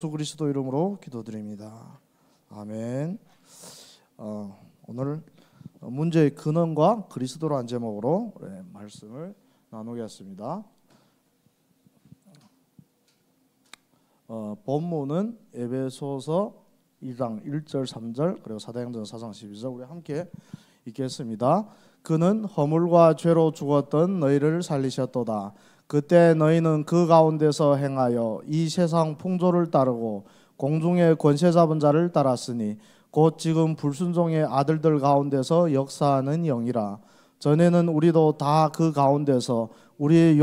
예수 그리스도 이름으로 기도드립니다. 아멘. 오늘 문제의 근원과 그리스도라는 제목으로 말씀을 나누겠습니다. 본문은 에베소서 2장 1절 3절 그리고 사도행전 4장 12절 우리 함께 읽겠습니다. 그는 허물과 죄로 죽었던 너희를 살리셨도다. 그때 너희는 그 가운데서 행하여 이 세상 풍조를 따르고 공중의 권세 잡은 자를 따랐으니 곧 지금 불순종의 아들들 가운데서 역사하는 영이라. 전에는 우리도 다 그 가운데서 우리의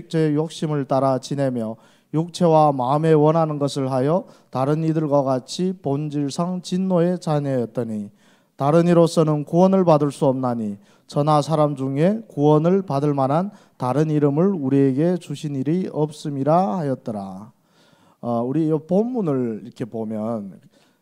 제 욕심을 따라 지내며 육체와 마음에 원하는 것을 하여 다른 이들과 같이 본질상 진노의 자녀였더니 다른 이로서는 구원을 받을 수 없나니 저나 사람 중에 구원을 받을 만한 다른 이름을 우리에게 주신 일이 없음이라 하였더라. 우리 이 본문을 이렇게 보면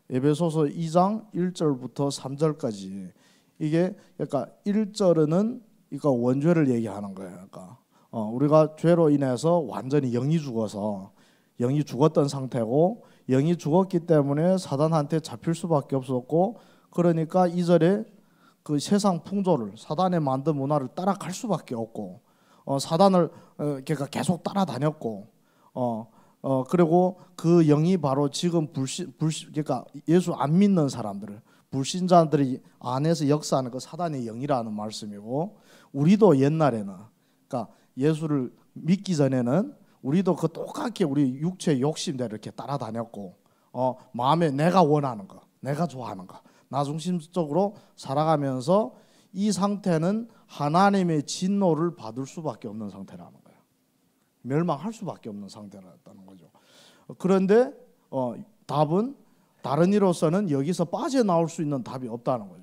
에베소서 2장 1절부터 3절까지 이게 그러니까 1절은 그러니까 원죄를 얘기하는 거예요. 그러니까 우리가 죄로 인해서 완전히 영이 죽어서 영이 죽었던 상태고 영이 죽었기 때문에 사단한테 잡힐 수밖에 없었고 그러니까 2절에 그 세상 풍조를 사단의 만든 문화를 따라갈 수밖에 없고 사단을 걔가 계속 따라다녔고 그리고 그 영이 바로 지금 그러니까 예수 안 믿는 사람들을 불신자들이 안에서 역사하는 그 사단의 영이라는 말씀이고 우리도 옛날에는 그러니까 예수를 믿기 전에는 우리도 그 똑같게 우리 육체의 욕심대로 이렇게 따라다녔고 마음에 내가 원하는 거, 내가 좋아하는 거, 나 중심적으로 살아가면서 이 상태는 하나님의 진노를 받을 수밖에 없는 상태라는 거예요. 멸망할 수밖에 없는 상태라는 거죠. 그런데 답은 다른 이로서는 여기서 빠져나올 수 있는 답이 없다는 거죠.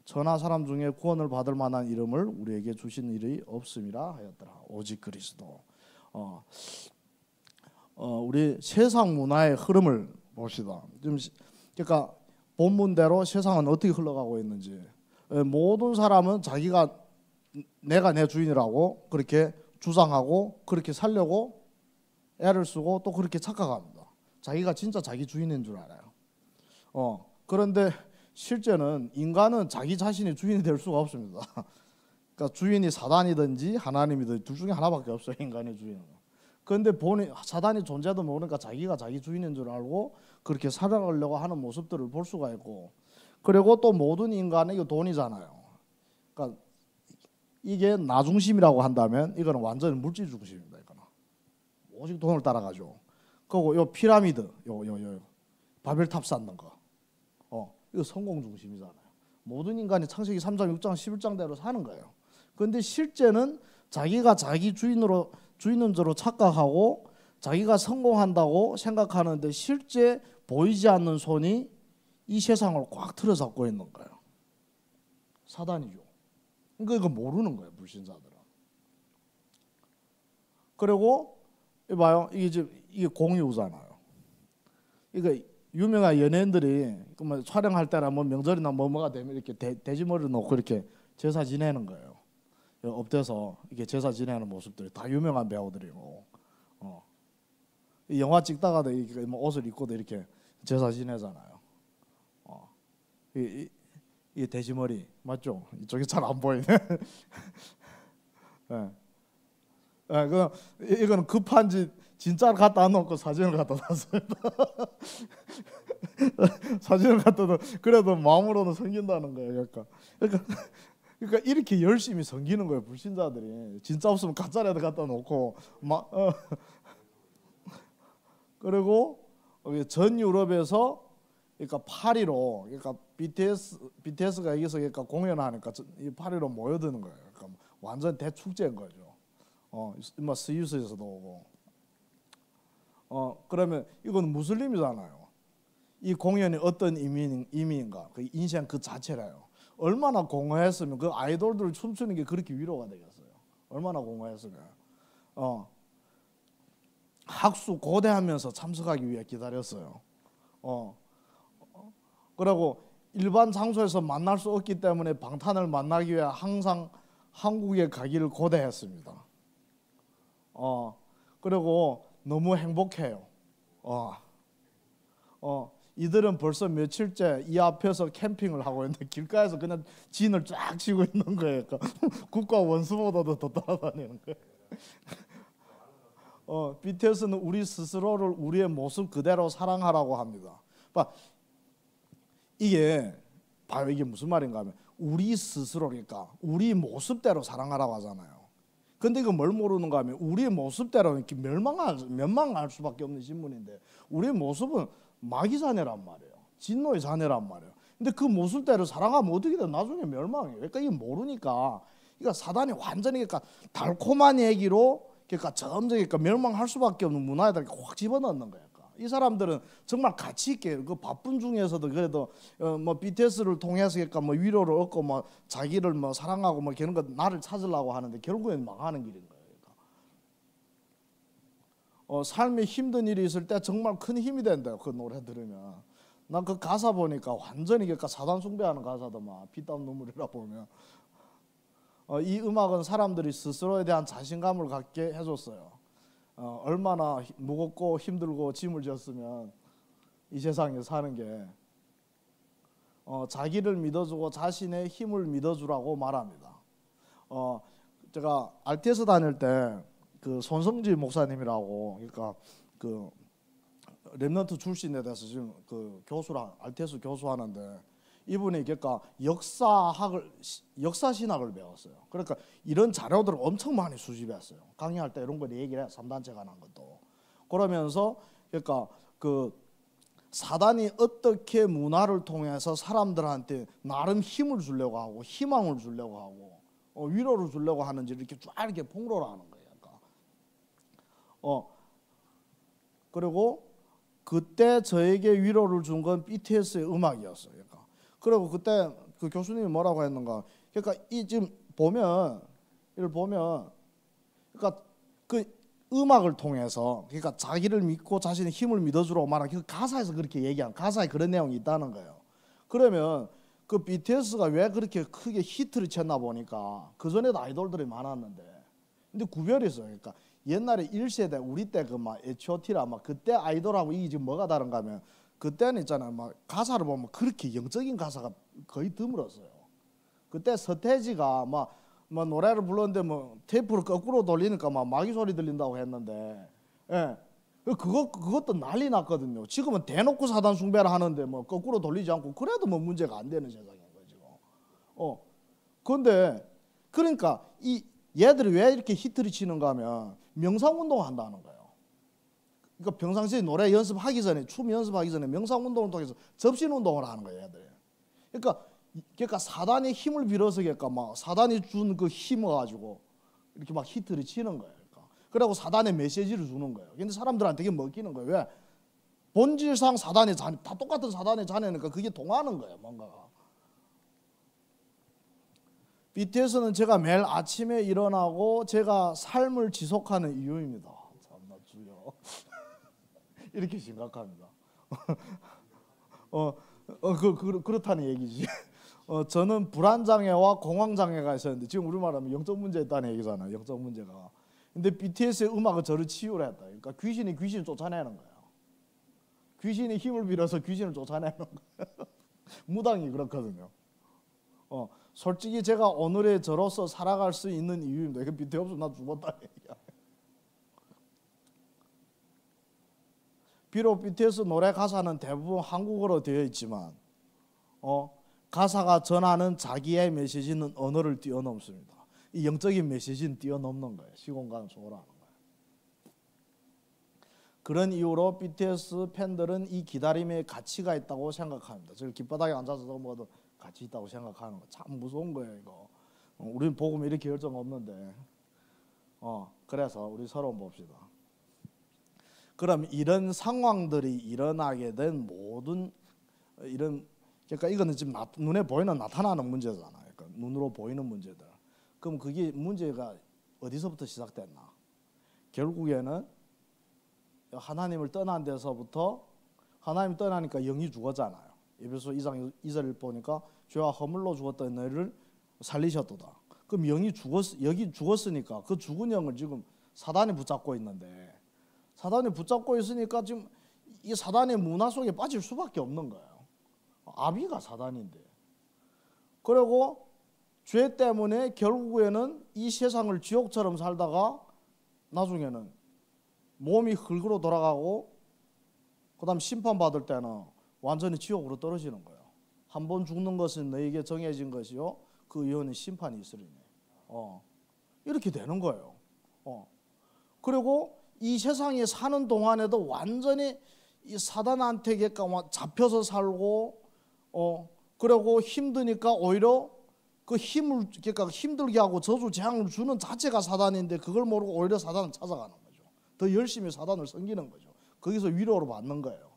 천하 사람 중에 구원을 받을 만한 이름을 우리에게 주신 일이 없음이라 하였더라. 오직 그리스도. 우리 세상 문화의 흐름을 봅시다. 좀 그러니까 본문대로 세상은 어떻게 흘러가고 있는지 모든 사람은 자기가 내가 내 주인이라고 그렇게 주장하고 그렇게 살려고 애를 쓰고 또 그렇게 착각합니다. 자기가 진짜 자기 주인인 줄 알아요. 그런데 실제는 인간은 자기 자신이 주인이 될 수가 없습니다. 그러니까 주인이 사단이든지 하나님이든지 둘 중에 하나밖에 없어요. 인간의 주인은. 그런데 사단이 존재도 모르니까 자기가 자기 주인인 줄 알고 그렇게 살아가려고 하는 모습들을 볼 수가 있고 그리고 또 모든 인간이 돈이잖아요. 그러니까 이게 나 중심이라고 한다면 이거는 완전히 물질 중심입니다. 이거는 오직 돈을 따라가죠. 그리고 요 피라미드, 요 바벨탑 쌓는 거, 이거 성공 중심이잖아요. 모든 인간이 창세기 3장, 6장, 11장대로 사는 거예요. 그런데 실제는 자기가 자기 주인인 줄로 착각하고 자기가 성공한다고 생각하는데 실제 보이지 않는 손이 이 세상을 꽉 틀어잡고 있는 거예요. 사단이죠. 그러니까 이거 모르는 거예요, 불신자들은. 그리고 이봐요, 이게 공유잖아요. 이거 유명한 연예인들이 뭐 촬영할 때나 뭐 명절이나 뭐가 되면 이렇게 돼지머리를 놓고 이렇게 제사 지내는 거예요. 엎드려서 이렇게 제사 지내는 모습들이 다 유명한 배우들이고, 영화 찍다가도 이렇게 뭐 옷을 입고도 이렇게 제사 지내잖아요. 이 돼지머리 맞죠? 이쪽이 잘 안 보이네. 네. 이거는 급한지 진짜를 갖다 안 놓고 사진을 갖다 놨습니다. 사진을 갖다 놓 그래도 마음으로는 섬긴다는 거예요. 그러니까 이렇게 열심히 섬기는 거예요. 불신자들이 진짜 없으면 가짜라도 갖다 놓고 그리고 전 유럽에서 그러니까 파리로 그러니까 BTS가 여기서 그러니까 공연하니까 이 파리로 모여드는 거예요. 그러니까 완전 대축제인 거죠. 뭐 스위스에서도 오고. 그러면 이건 무슬림이잖아요. 이 공연이 어떤 의미인가? 그 인생 그 자체라요. 얼마나 공허했으면 그 아이돌들 춤추는 게 그렇게 위로가 되겠어요. 얼마나 공허했으면. 학수 고대하면서 참석하기 위해 기다렸어요. 그리고 일반 장소에서 만날 수 없기 때문에 방탄을 만나기 위해 항상 한국에 가기를 고대했습니다. 그리고 너무 행복해요. 이들은 벌써 며칠째 이 앞에서 캠핑을 하고 있는데 길가에서 그냥 진을 쫙 치고 있는 거예요. 그러니까 국가 원수보다도 더 따라다니는 거예요. BTS는 우리 스스로를 우리의 모습 그대로 사랑하라고 합니다. 이게 무슨 말인가 하면 우리 스스로니까 우리 모습대로 사랑하라고 하잖아요. 근데 이거 뭘 모르는가 하면 우리의 모습대로 이렇게 멸망할 수밖에 없는 신문인데 우리의 모습은 마귀 자녀란 말이에요. 진노의 자녀란 말이에요. 근데 그 모습대로 사랑하면 어떻게 돼? 나중에 멸망해요. 그러니까 이게 모르니까 그러니까 사단이 완전히 그러니까 달콤한 얘기로 그러니까 점점 그러니까 멸망할 수밖에 없는 문화에다 확 집어넣는 거예요. 이 사람들은 정말 가치 있게 그 바쁜 중에서도 그래도 뭐 BTS를 통해서 그러니까 뭐 위로를 얻고 뭐 자기를 뭐 사랑하고 뭐 그런 거 나를 찾으려고 하는데 결국엔 망하는 길인 거예요. 그러니까. 삶에 힘든 일이 있을 때 정말 큰 힘이 된대요. 그 노래 들으면. 난 그 가사 보니까 완전히 그러니까 사단 숭배하는 가사더만 피땀 눈물이라 보면. 이 음악은 사람들이 스스로에 대한 자신감을 갖게 해줬어요. 얼마나 무겁고 힘들고 짐을 졌으면 이 세상에 사는 게 자기를 믿어주고 자신의 힘을 믿어주라고 말합니다. 제가 RTS 다닐 때 그 손성지 목사님이라고 그러니까 그 렘넌트 출신에 대해서 지금 그 교수랑 RTS 교수하는데 이분이 그러니까 역사신학을 배웠어요. 그러니까 이런 자료들을 엄청 많이 수집했어요. 강의할 때 이런 거 얘기를 해. 3단체 관한 것도. 그러면서 그러니까 그 사단이 어떻게 문화를 통해서 사람들한테 나름 힘을 주려고 하고 희망을 주려고 하고 위로를 주려고 하는지 이렇게 쫙 이렇게 폭로를 하는 거예요. 그리고 그때 저에게 위로를 준 건 BTS의 음악이었어요. 그러니까. 그리고 그때 그 교수님이 뭐라고 했는가? 그러니까 이 지금 보면 이걸 보면 그러니까 그 음악을 통해서 그러니까 자기를 믿고 자신의 힘을 믿어주라고 말하는 그 가사에서 그렇게 얘기한 가사에 그런 내용이 있다는 거예요. 그러면 그 BTS가 왜 그렇게 크게 히트를 쳤나 보니까 그 전에도 아이돌들이 많았는데 근데 구별이 있어요. 그러니까 옛날에 1세대 우리 때 그 막 H.O.T라 막 그때 아이돌하고 이게 지금 뭐가 다른가 하면 그때는 있잖아요. 막 가사를 보면 그렇게 영적인 가사가 거의 드물었어요. 그때 서태지가 막 노래를 불렀는데 뭐 테이프를 거꾸로 돌리니까 막 마귀 소리 들린다고 했는데, 예, 그것도 난리 났거든요. 지금은 대놓고 사단 숭배를 하는데 뭐 거꾸로 돌리지 않고 그래도 뭐 문제가 안 되는 세상인 거죠. 그런데 그러니까 이 얘들이 왜 이렇게 히트를 치는가 하면 명상운동을 한다는 거예요. 그러니까 평상시에 노래 연습하기 전에 춤 연습하기 전에 명상운동을 통해서 접신운동을 하는 거예요. 얘들이. 그러니까 사단의 힘을 빌어서 그러니까 막 사단이 준 그 힘을 가지고 이렇게 막 히트를 치는 거예요. 그러고 사단의 메시지를 주는 거예요. 근데 사람들한테 이게 먹히는 거예요. 왜? 본질상 사단의 자녀, 다 똑같은 사단의 자녀니까 그게 통하는 거예요. 뭔가가. BTS는 제가 매일 아침에 일어나고 제가 삶을 지속하는 이유입니다. 참나 주여. 이렇게 심각합니다. 그렇다는 얘기지. 저는 불안장애와 공황장애가 있었는데 지금 우리말하면 영적 문제 있다는 얘기잖아요. 영적 문제가. 근데 BTS의 음악은 저를 치유를 했다. 그러니까 귀신을 쫓아내는 거예요. 귀신이 힘을 빌어서 귀신을 쫓아내는 거예요. 무당이 그렇거든요. 솔직히 제가 오늘의 저로서 살아갈 수 있는 이유입니다. 이거 BTS 없으면 나 죽었다 얘기야. 비록 BTS 노래 가사는 대부분 한국어로 되어 있지만 가사가 전하는 자기의 메시지는 언어를 뛰어넘습니다. 이 영적인 메시지는 뛰어넘는 거예요. 시공간을 초월하는 거예요. 그런 이유로 BTS 팬들은 이 기다림에 가치가 있다고 생각합니다. 저를 길바닥에 앉아서 먹어도 가치 있다고 생각하는 거 참 무서운 거예요. 이거 우리는 복음에 이렇게 열정 없는데 그래서 우리 서로 봅시다. 그럼 이런 상황들이 일어나게 된 모든 이런 그러니까 이거는 지금 눈에 보이는 나타나는 문제잖아요. 그러니까 눈으로 보이는 문제들. 그럼 그게 문제가 어디서부터 시작됐나? 결국에는 하나님을 떠난 데서부터 하나님 떠나니까 영이 죽었잖아요. 에베소 2장 2절을 보니까 죄와 허물로 죽었던 너희를 살리셨도다. 그럼 영이 죽었으니까 그 죽은 영을 지금 사단이 붙잡고 있는데 사단이 붙잡고 있으니까 지금 이 사단의 문화 속에 빠질 수밖에 없는 거예요. 아비가 사단인데. 그리고 죄 때문에 결국에는 이 세상을 지옥처럼 살다가 나중에는 몸이 흙으로 돌아가고 그다음 심판받을 때는 완전히 지옥으로 떨어지는 거예요. 한 번 죽는 것은 너에게 정해진 것이요 그 이후는 심판이 있으리니. 이렇게 되는 거예요. 그리고 이 세상에 사는 동안에도 완전히 이 사단한테 잡혀서 살고 그리고 힘드니까 오히려 그 힘을 그러니까 힘들게 하고 저주 재앙을 주는 자체가 사단인데 그걸 모르고 오히려 사단을 찾아가는 거죠. 더 열심히 사단을 섬기는 거죠. 거기서 위로를 받는 거예요.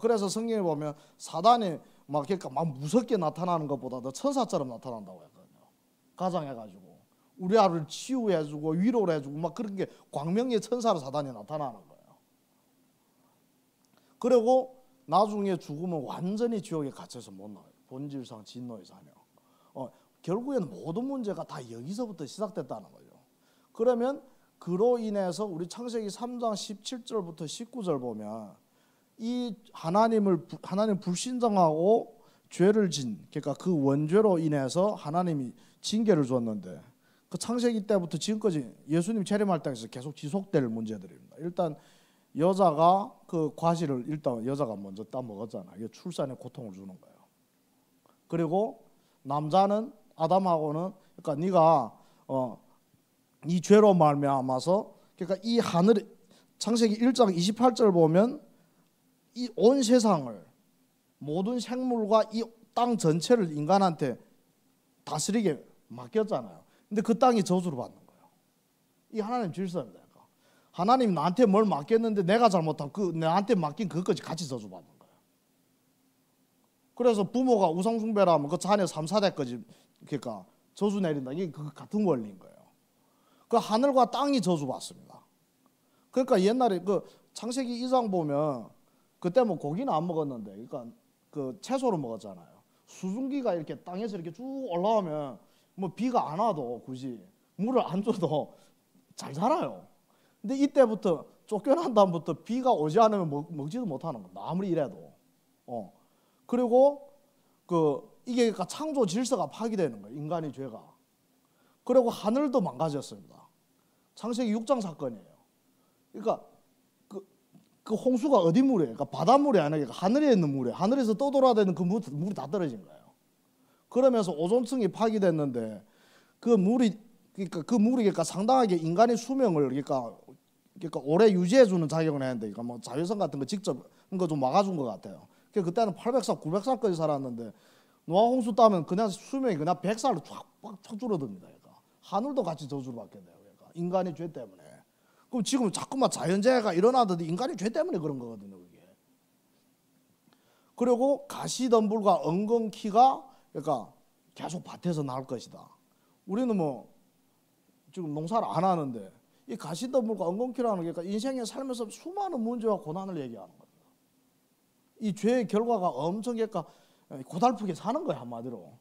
그래서 성경에 보면 사단이 그러니까 막 무섭게 나타나는 것보다 더 천사처럼 나타난다고 했거든요. 가장해가지고 우리아를 치유해주고 위로를 해주고 막 그런 게 광명의 천사로 사단이 나타나는 거예요. 그리고 나중에 죽으면 완전히 지옥에 갇혀서 못 나와요. 본질상 진노의 사냥. 결국에는 모든 문제가 다 여기서부터 시작됐다는 거죠. 그러면 그로 인해서 우리 창세기 3장 17절부터 19절 보면 이 하나님 불신정하고 죄를 그러니까 그 원죄로 인해서 하나님이 징계를 줬는데 그 창세기 때부터 지금까지 예수님 재림할 때에서 계속 지속될 문제들입니다. 일단 여자가 그 과실을 일단 여자가 먼저 따먹었잖아요. 이게 출산에 고통을 주는 거예요. 그리고 남자는 아담하고는 그러니까 네가 이 죄로 말미암아서 그러니까 이 하늘 창세기 1장 28절 보면 이 온 세상을 모든 생물과 이 땅 전체를 인간한테 다스리게 맡겼잖아요. 근데 그 땅이 저주를 받는 거예요. 이 하나님 질서입니다. 그러니까 하나님 나한테 뭘 맡겼는데 내가 잘못하면 그 나한테 맡긴 그것까지 같이 저주받는 거예요. 그래서 부모가 우상 숭배라면 그 자녀 3, 4대까지 그러니까 저주 내린다. 이게 그 같은 원리인 거예요. 그 하늘과 땅이 저주받습니다. 그러니까 옛날에 그 창세기 2장 보면 그때 뭐 고기는 안 먹었는데 그러니까 그 채소를 먹었잖아요. 수증기가 이렇게 땅에서 이렇게 쭉 올라오면 뭐 비가 안 와도 굳이 물을 안 줘도 잘 자라요. 근데 이때부터 쫓겨난 다음부터 비가 오지 않으면 먹지도 못하는 겁니다. 아무리 이래도. 그리고 이게 그러니까 창조 질서가 파괴되는 거예요. 인간의 죄가. 그리고 하늘도 망가졌습니다. 창세기 6장 사건이에요. 그러니까 그 홍수가 어디 물이에요? 그러니까 바닷물이 아니라 하늘에 있는 물이에요. 하늘에서 떠돌아다니는 그 물이 다 떨어진 거예요. 그러면서 오존층이 파괴됐는데 그 물이 그러니까 상당하게 인간의 수명을 그러니까 오래 유지해 주는 작용을 했는데 그러니까 뭐 자외선 같은 거 직접 그거 좀 막아준 것 같아요. 그때는 800살, 900살까지 살았는데 노아 홍수 따면 그냥 수명이 그냥 100살로 쫙 줄어듭니다. 그러니까 하늘도 같이 저주를 받게 돼요. 그러니까 인간의 죄 때문에. 그럼 지금 자꾸만 자연재해가 일어나듯이 인간의 죄 때문에 그런 거거든요. 그게. 그리고 가시덤불과 엉겅퀴가 그러니까 계속 밭에서 나올 것이다. 우리는 뭐 지금 농사를 안 하는데 이 가시덤불과 엉겅퀴라는 게 그러니까 인생에 살면서 수많은 문제와 고난을 얘기하는 겁니다. 이 죄의 결과가 엄청 그러니까 고달프게 사는 거예요, 한마디로.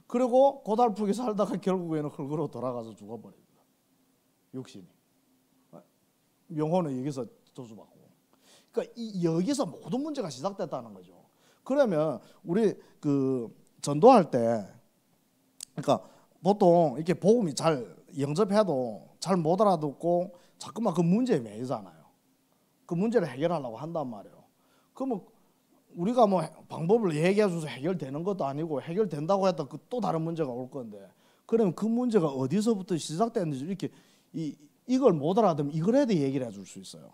그리고 고달프게 살다가 결국에는 흙으로 돌아가서 죽어버립니다. 육신이. 영혼은 여기서 저주받고. 그러니까 여기서 모든 문제가 시작됐다는 거죠. 그러면 우리 그 전도할 때 그러니까 보통 이렇게 복음이 잘 영접해도 잘 못 알아듣고 자꾸만 그 문제에 매이잖아요. 그 문제를 해결하려고 한단 말이에요. 그러면 우리가 뭐 방법을 얘기해 줘서 해결되는 것도 아니고 해결된다고 했다 그 또 다른 문제가 올 건데 그러면 그 문제가 어디서부터 시작됐는지 이렇게 이걸 못 알아듣으면 이걸 해도 얘기를 해줄 수 있어요.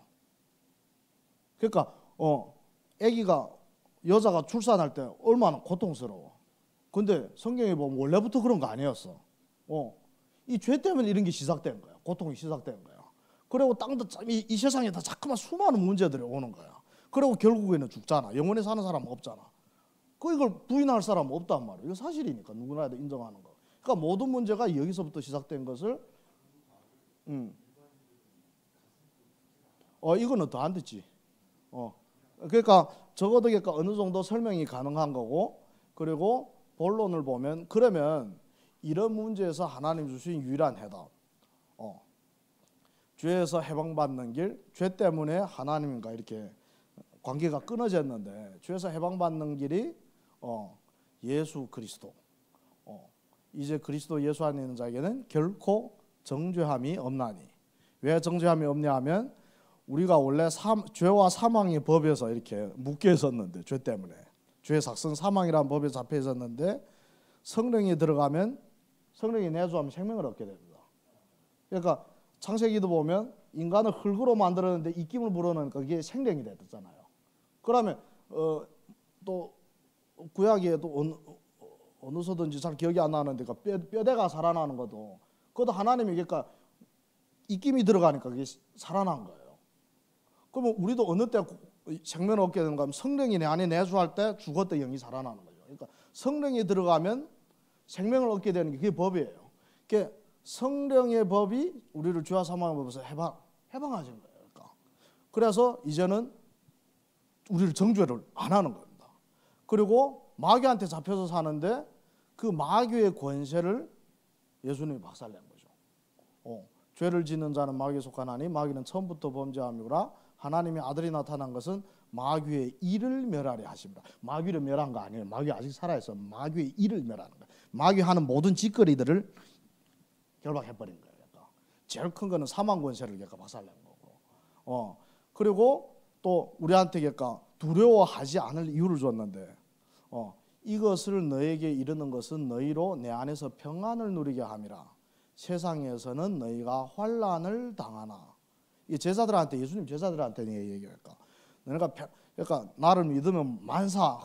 그러니까 아기가 여자가 출산할 때 얼마나 고통스러워. 근데 성경에 보면 원래부터 그런 거 아니었어. 이 죄 때문에 이런 게 시작된 거야. 고통이 시작된 거야. 그리고 땅도 이 세상에 다 자꾸만 수많은 문제들이 오는 거야. 그리고 결국에는 죽잖아. 영원히 사는 사람은 없잖아. 이걸 부인할 사람은 없단 말이야. 이거 사실이니까 누구나 해도 인정하는 거. 그러니까 모든 문제가 여기서부터 시작된 것을 이거는 더 안 됐지. 그러니까 적어도 그러니까 어느 정도 설명이 가능한 거고 그리고 본론을 보면 그러면 이런 문제에서 하나님 주신 유일한 해답. 죄에서 해방받는 길, 죄 때문에 하나님과 이렇게 관계가 끊어졌는데 죄에서 해방받는 길이 예수 그리스도. 이제 그리스도 예수 안에 있는 자에게는 결코 정죄함이 없나니. 왜 정죄함이 없냐 하면 우리가 원래 죄와 사망의 법에서 이렇게 묶여 있었는데, 죄 때문에 죄의 삭성 사망이라는 법에 잡혀 있었는데 성령이 들어가면, 성령이 내주하면 생명을 얻게 됩니다. 그러니까 창세기도 보면 인간을 흙으로 만들었는데 입김을 불어넣으니까 그게 생명이 됐잖아요. 그러면 또 구약에도 어느서든지 잘 기억이 안 나는데 뼈대가 살아나는 것도, 그것도 하나님이 그러니까 입김이 들어가니까 그게 살아난 거예요. 그러면 우리도 어느 때 생명을 얻게 되는가 하면 성령이 내 안에 내주할 때 죽었던 영이 살아나는 거죠. 그러니까 성령이 들어가면 생명을 얻게 되는 게 그게 법이에요. 그게 성령의 법이 우리를 죄와 사망의 법에서 해방하신 거예요. 그러니까 그래서 이제는 우리를 정죄를 안 하는 겁니다. 그리고 마귀한테 잡혀서 사는데 그 마귀의 권세를 예수님이 박살낸 거죠. 죄를 짓는 자는 마귀에 속하나니 마귀는 처음부터 범죄함이구나. 하나님의 아들이 나타난 것은 마귀의 일을 멸하려 하십니다. 마귀를 멸한 거 아니에요. 마귀 아직 살아있어. 마귀의 일을 멸하는 거예요. 마귀 하는 모든 짓거리들을 결박해버린 거예요. 그러니까 제일 큰 거는 사망 권세를 그러니까 박살낸 거고. 그리고 또 우리한테 그러니까 두려워하지 않을 이유를 줬는데, 이것을 너에게 이르는 것은 너희로 내 안에서 평안을 누리게 함이라. 세상에서는 너희가 환난을 당하나. 이 제자들한테, 예수님 제자들한테 얘기할까? 너희가 그러니까 나를 믿으면 만사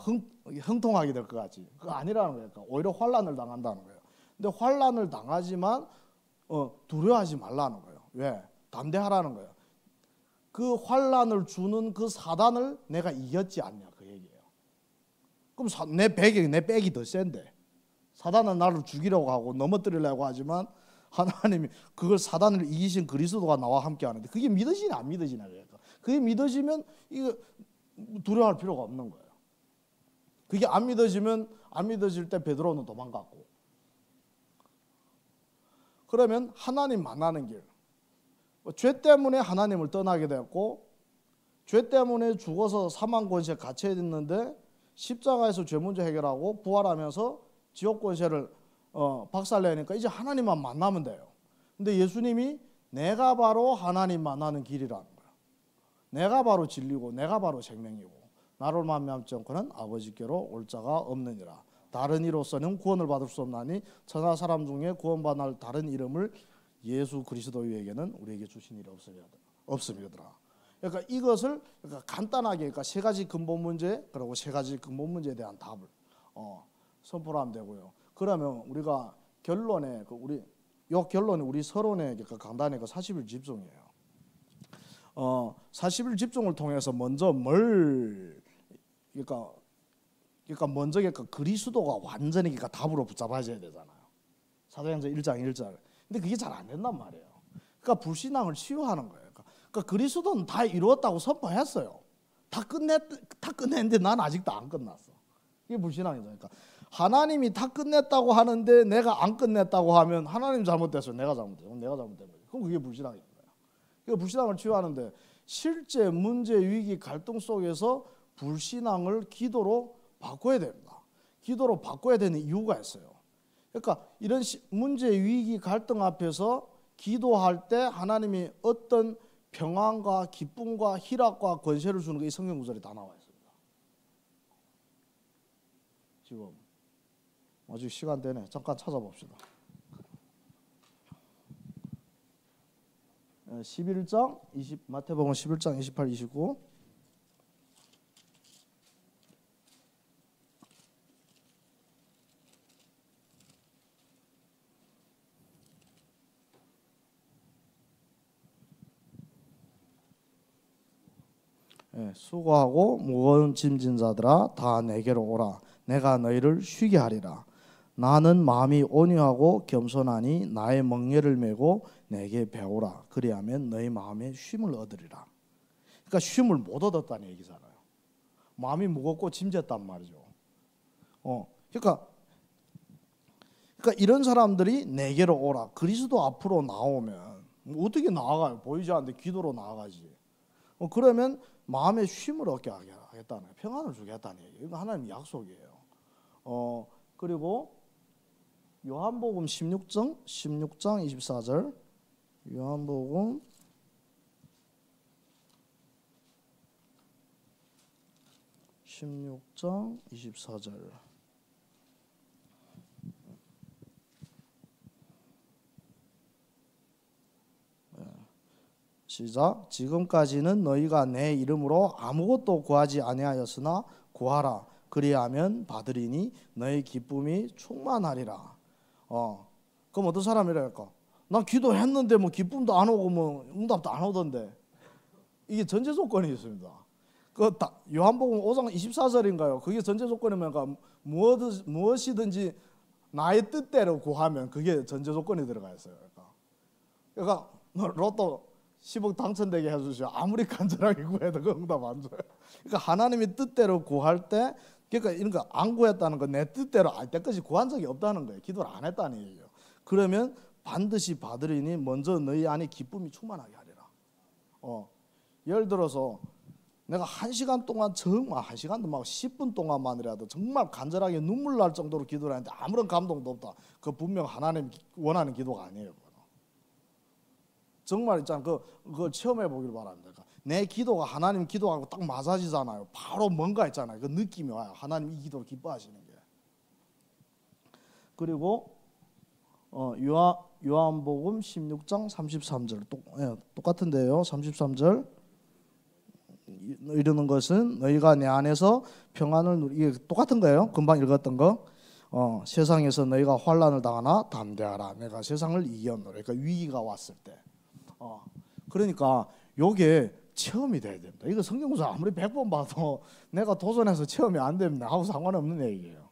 형통하게 될 것 같지. 그거 아니라는 거예요. 그러니까 오히려 환난을 당한다는 거예요. 근데 환난을 당하지만 두려워하지 말라는 거예요. 왜? 담대하라는 거예요. 그 환난을 주는 그 사단을 내가 이겼지 않냐, 그 얘기예요. 그럼 내 백이 더 센데, 사단은 나를 죽이려고 하고 넘어뜨리려고 하지만 하나님이 그걸 사단을 이기신 그리스도가 나와 함께 하는데, 그게 믿어지냐 안 믿어지냐. 그러니까 그게 믿어지면 이거 두려워할 필요가 없는 거예요. 그게 안 믿어질 때 베드로는 도망갔고. 그러면 하나님 만나는 길, 죄 때문에 하나님을 떠나게 됐고, 죄 때문에 죽어서 사망 권세에 갇혀 있는데 십자가에서 죄 문제 해결하고 부활하면서 지옥 권세를 박살내니까 이제 하나님만 만나면 돼요. 근데 예수님이 내가 바로 하나님 만나는 길이라는 거야. 내가 바로 진리고 내가 바로 생명이고 나를 만미함지 않고는 아버지께로 올 자가 없느니라. 다른 이로서는 구원을 받을 수 없나니 천하 사람 중에 구원받을 다른 이름을 예수 그리스도에게는 우리에게 주신 일이 없음이더라. 그러니까 이것을 간단하게, 그러니까 세 가지 근본 문제, 그리고 세 가지 근본 문제에 대한 답을 선포하면 되고요. 그러면 우리가 결론에 우리 서론에 강단에 40일 집중이에요. 40일 집중을 통해서 먼저 먼저 그리스도가 완전히 답으로 붙잡아야 되잖아요. 사도행전 1장 1절. 근데 그게 잘 안 된단 말이에요. 그러니까 불신앙을 치유하는 거예요. 그러니까 그리스도는 다 이루었다고 선포했어요. 다 끝냈는데 난 아직도 안 끝났어. 이게 불신앙이죠. 그러니까 하나님이 다 끝냈다고 하는데 내가 안 끝냈다고 하면 하나님 잘못됐어요. 내가 잘못된 거죠. 그럼 그게 불신앙인 거예요. 그러니까 불신앙을 치유하는데 실제 문제, 위기, 갈등 속에서 불신앙을 기도로 바꿔야 됩니다. 기도로 바꿔야 되는 이유가 있어요. 그러니까 이런 문제, 위기, 갈등 앞에서 기도할 때 하나님이 어떤 평안과 기쁨과 희락과 권세를 주는 게 이 성경 구절에 다 나와 있습니다. 지금 아직 시간 되네. 잠깐 찾아봅시다. 11장 마태복음 11장 28, 29. 수고하고 무거운 짐진 자들아 다 내게로 오라. 내가 너희를 쉬게 하리라. 나는 마음이 온유하고 겸손하니 나의 멍에를 메고 내게 배우라. 그리하면 너희 마음에 쉼을 얻으리라. 그러니까 쉼을 못 얻었다는 얘기잖아요. 마음이 무겁고 짐졌단 말이죠. 그러니까 이런 사람들이 내게로 오라. 그리스도 앞으로 나오면 어떻게 나아가요? 보이지 않는데 기도로 나아가지. 그러면 마음의 쉼을 얻게 하겠다는 거예요. 평안을 주겠다는 얘기예요. 이거 하나님의 약속이에요. 그리고 요한복음 16장 24절 요한복음 16장 24절 시작. 지금까지는 너희가 내 이름으로 아무것도 구하지 아니하였으나 구하라. 그리하면 받으리니 너희 기쁨이 충만하리라. 그럼 어떤 사람이랄까? 나 기도했는데 뭐 기쁨도 안 오고 뭐 응답도 안 오던데. 이게 전제 조건이 있습니다. 요한복음 5장 24절인가요? 그게 전제 조건이면 무엇이든지 나의 뜻대로 구하면 그게 전제 조건이 들어가 있어요. 그러니까 로또 10억 당첨되게 해주시오. 아무리 간절하게 구해도 그 응답 안 줘요. 그러니까 하나님의 뜻대로 구할 때, 그러니까 이런 거 안 구했다는 건 내 뜻대로 때까지 구한 적이 없다는 거예요. 기도를 안 했다는 얘기예요. 그러면 반드시 받으리니 먼저 너희 안에 기쁨이 충만하게 하리라. 예를 들어서 내가 1시간 동안 정말 1시간도 막 10분 동안만이라도 정말 간절하게 눈물 날 정도로 기도를 하는데 아무런 감동도 없다. 그 분명 하나님 원하는 기도가 아니에요. 정말 있잖아. 그걸 체험해 보기를 바랍니다. 내 기도가 하나님 기도하고 딱 맞아지잖아요. 바로 뭔가 있잖아요. 그 느낌이 와요. 하나님 이 기도를 기뻐하시는 게. 그리고 요한복음 16장 33절 똑같은데요. 33절 이르는 것은 너희가 내 안에서 평안을 이게 똑같은 거예요. 금방 읽었던 거. 세상에서 너희가 환난을 당하나 담대하라. 내가 세상을 이겼노라. 그러니까 위기가 왔을 때. 그러니까 요게 체험이 돼야 됩니다. 이거 성경구절 아무리 100번 봐도 내가 도전해서 체험이 안 됩니다 하고 상관없는 얘기예요.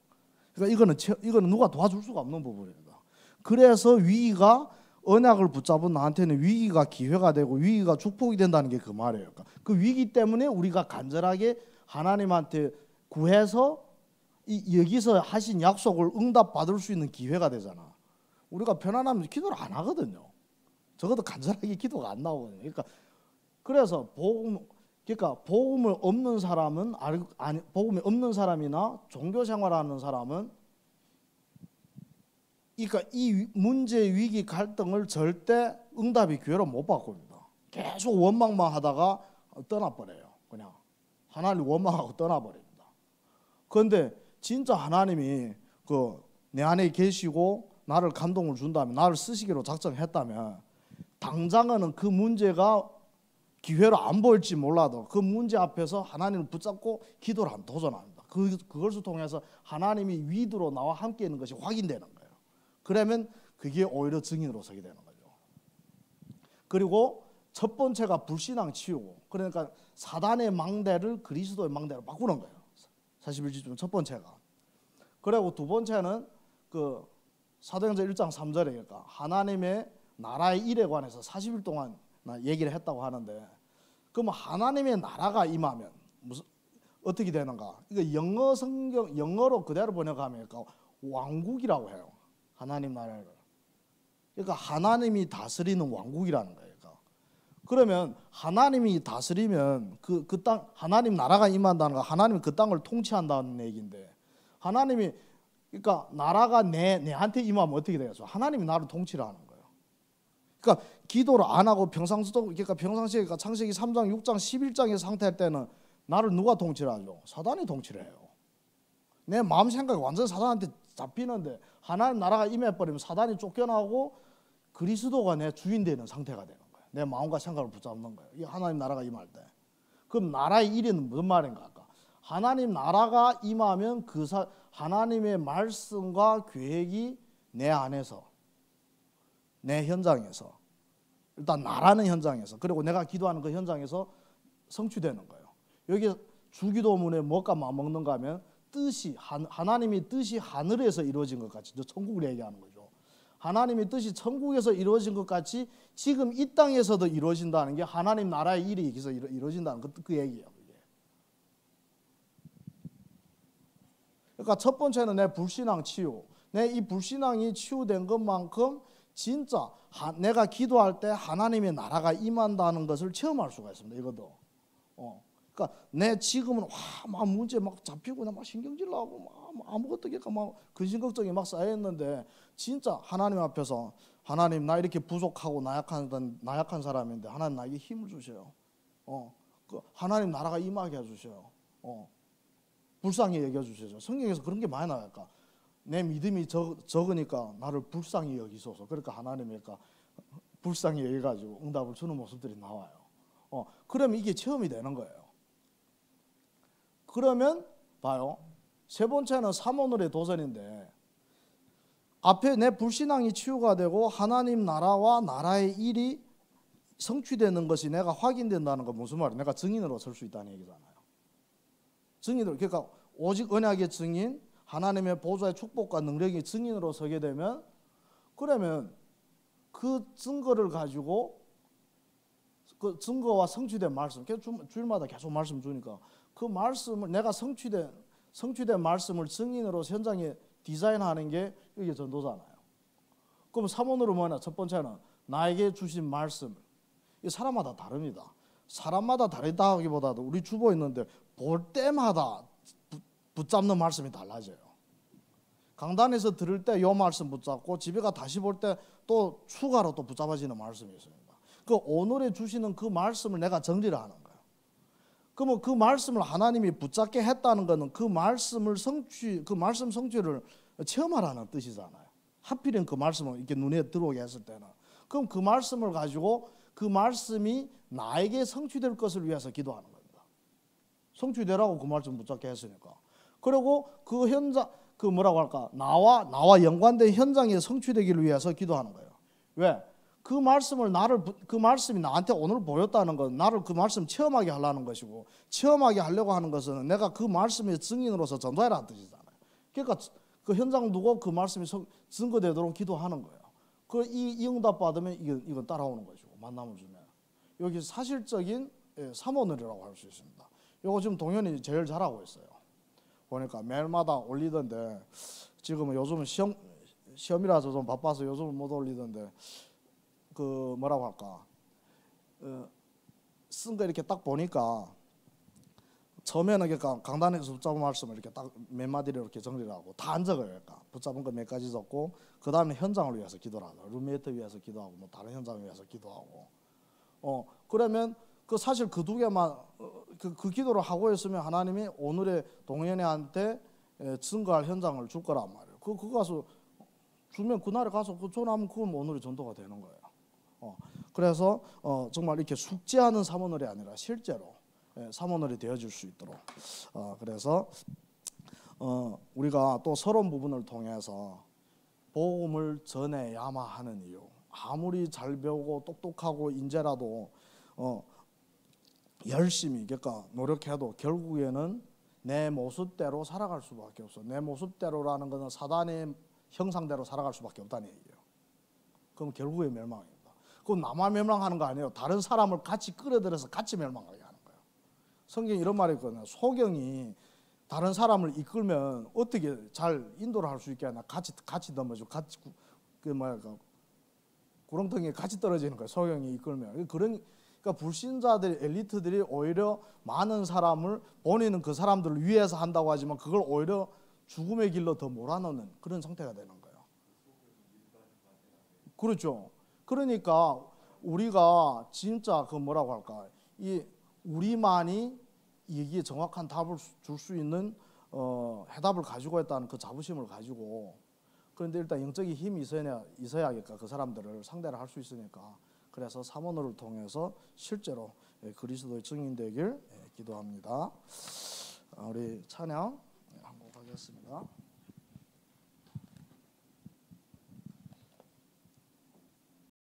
그러니까 이거는 누가 도와줄 수가 없는 부분입니다. 그래서 위기가 언약을 붙잡은 나한테는 위기가 기회가 되고 위기가 축복이 된다는 게 그 말이에요. 그 위기 때문에 우리가 간절하게 하나님한테 구해서 여기서 하신 약속을 응답받을 수 있는 기회가 되잖아. 우리가 편안하면 기도를 안 하거든요. 적어도 간절하게 기도가 안 나오거든요. 그래서 복음을 없는 사람은 복음이 없는 사람이나 종교 생활하는 사람은 그러니까 이 문제, 위기, 갈등을 절대 응답의 기회로 못 바꿉니다. 계속 원망만 하다가 떠나버려요. 그냥 하나님 원망하고 떠나버립니다. 그런데 진짜 하나님이 내 안에 계시고 나를 감동을 준다면, 나를 쓰시기로 작정했다면 당장은 그 문제가 기회로 안 보일지 몰라도 그 문제 앞에서 하나님을 붙잡고 기도를 한 도전합니다. 그것을 통해서 하나님이 위두로 나와 함께 있는 것이 확인되는 거예요. 그러면 그게 오히려 증인으로 서게 되는 거죠. 그리고 첫 번째가 불신앙 치우고, 그러니까 사단의 망대를 그리스도의 망대로 바꾸는 거예요. 41지중 첫 번째가. 그리고 두 번째는 사도행전 1장 3절에 하나님의 나라의 일에 관해서 40일 동안 얘기를 했다고 하는데, 그럼 하나님의 나라가 임하면 어떻게 되는가? 이거 영어로 그대로 번역하면 왕국이라고 해요. 하나님 나라를. 그러니까 하나님이 다스리는 왕국이라는 거예요. 그러면 하나님이 다스리면 그 땅, 하나님 나라가 임한다는 거, 하나님이 그 땅을 통치한다는 얘기인데, 하나님이 그러니까 나라가 내한테 임하면 어떻게 되겠어? 하나님이 나를 통치를 하는 거예요. 그러니까 기도를 안 하고 평상시에 창세기 3장, 6장, 11장의 상태일 때는 나를 누가 통치를 하죠? 사단이 통치를 해요. 내 마음 생각이 완전 사단한테 잡히는데 하나님 나라가 임해버리면 사단이 쫓겨나고 그리스도가 내 주인 되는 상태가 되는 거예요. 내 마음과 생각을 붙잡는 거예요. 이 하나님 나라가 임할 때. 그럼 나라의 일위는 무슨 말인가? 하나님 나라가 임하면 하나님의 말씀과 계획이 내 안에서, 내 현장에서, 일단 나라는 현장에서, 그리고 내가 기도하는 그 현장에서 성취되는 거예요. 여기 주기도문에 뭐가 먹는가 하면 하나님의 뜻이 하늘에서 이루어진 것 같이, 천국을 얘기하는 거죠. 하나님의 뜻이 천국에서 이루어진 것 같이 지금 이 땅에서도 이루어진다는 게 하나님 나라의 일이 여기서 이루어진다는 그 얘기예요. 그러니까 첫 번째는 내 불신앙 치유. 내 이 불신앙이 치유된 것만큼 진짜 내가 기도할 때 하나님의 나라가 임한다는 것을 체험할 수가 있습니다. 이것도. 그러니까 내 지금은 막 문제 막 잡히고 막 신경질 나고 막 아무것도 막 근심 걱정이 막 쌓여있는데 진짜 하나님 앞에서 하나님 나 이렇게 부족하고 나약한 사람인데 하나님 나에게 힘을 주셔요. 그 하나님 나라가 임하게 해주셔요. 불쌍히 여겨주셔요. 성경에서 그런 게 많이 나와요. 내 믿음이 적으니까 나를 불쌍히 여기소서. 그러니까 하나님이 불쌍히 여기가지고 응답을 주는 모습들이 나와요. 그러면 이게 체험이 되는 거예요. 그러면 봐요. 세 번째는 삼오늘의 도전인데 앞에 내 불신앙이 치유가 되고 하나님 나라와 나라의 일이 성취되는 것이 내가 확인된다는 건 무슨 말이에요? 내가 증인으로 설 수 있다는 얘기잖아요. 증인으로, 그러니까 오직 언약의 증인, 하나님의 보좌의 축복과 능력의 증인으로 서게 되면 그러면 그 증거를 가지고 그 증거와 성취된 말씀, 주일마다 계속 말씀 주니까 그 말씀을 내가 성취된 말씀을 증인으로 현장에 디자인하는 게 이게 전도잖아요. 그럼 삼원으로 뭐냐? 첫 번째는 나에게 주신 말씀. 이 사람마다 다릅니다. 사람마다 다르다 하기보다도 우리 주보 있는데 볼 때마다 붙잡는 말씀이 달라져요. 강단에서 들을 때 이 말씀 붙잡고 집에 가 다시 볼 때 또 추가로 또 붙잡아지는 말씀이 있습니다. 그 오늘에 주시는 그 말씀을 내가 정리를 하는 거예요. 그러면 그 말씀을 하나님이 붙잡게 했다는 것은 그 말씀 성취를 체험하라는 뜻이잖아요. 하필은 그 말씀을 이렇게 눈에 들어오게 했을 때는 그럼 그 말씀을 가지고 그 말씀이 나에게 성취될 것을 위해서 기도하는 겁니다. 성취되라고 그 말씀 붙잡게 했으니까. 그리고 그 현장 나와 연관된 현장에 성취되기를 위해서 기도하는 거예요. 왜? 그 말씀이 나한테 오늘 보였다는 건 나를 그 말씀 체험하게 하려는 것이고 체험하게 하려고 하는 것은 내가 그 말씀의 증인으로서 전도해라는 뜻이잖아요. 그러니까 그 현장 두고 그 말씀이 증거되도록 기도하는 거예요. 이 응답 받으면 이건 따라오는 것이고 만남을 주면 여기 사실적인 삼오늘이라고 할 수 있습니다. 이거 지금 동현이 제일 잘하고 있어요. 보니까 매일마다 올리던데 지금은 요즘은 시험이라서 좀 바빠서 요즘은 못 올리던데 그 뭐라고 할까 쓴 거 이렇게 딱 보니까 처음에는 그러니까 강단에서 붙잡은 말씀을 이렇게 딱 몇 마디로 이렇게 정리를 하고 다 안 적어요. 그러니까 붙잡은 거 몇 가지 적고 그 다음에 현장을 위해서 기도를 하고 룸메이트 위해서 기도하고 뭐 다른 현장을 위해서 기도하고 그러면 그 사실 그 두 개만 그 기도를 하고 있으면 하나님이 오늘의 동현이한테 증거할 현장을 줄 거란 말이에요. 그거 가서 주면 그날에 가서 그 전하면 그건 오늘의 전도가 되는 거예요. 그래서 정말 이렇게 숙제하는 삼오늘이 아니라 실제로 삼오늘이 되어질 수 있도록 그래서 우리가 또 서론 부분을 통해서 복음을 전해야만 하는 이유. 아무리 잘 배우고 똑똑하고 인재라도 열심히 그러니까 노력해도 결국에는 내 모습대로 살아갈 수밖에 없어. 내 모습대로라는 것은 사단의 형상대로 살아갈 수밖에 없다는 얘기예요. 그럼 결국에 멸망입니다. 그건 나만 멸망하는 거 아니에요. 다른 사람을 같이 끌어들여서 같이 멸망하게 하는 거예요. 성경에 이런 말이 있거든요. 소경이 다른 사람을 이끌면 어떻게 잘 인도를 할 수 있게 하나 같이 넘어지고 같이 구렁텅이에 같이 떨어지는 거예요. 소경이 이끌면. 그러니까 불신자들 엘리트들이 오히려 많은 사람을 본인은 그 사람들을 위해서 한다고 하지만 그걸 오히려 죽음의 길로 더 몰아넣는 그런 상태가 되는 거예요. 그렇죠. 그러니까 우리가 진짜 그 뭐라고 할까 우리만이 이게 정확한 답을 줄 수 있는 해답을 가지고 있다는 그 자부심을 가지고 그런데 일단 영적인 힘이 있어야겠까 그 사람들을 상대를 할 수 있으니까 그래서 삼오늘을 통해서 실제로 그리스도의 증인 되길 기도합니다. 우리 찬양 한곡 하겠습니다.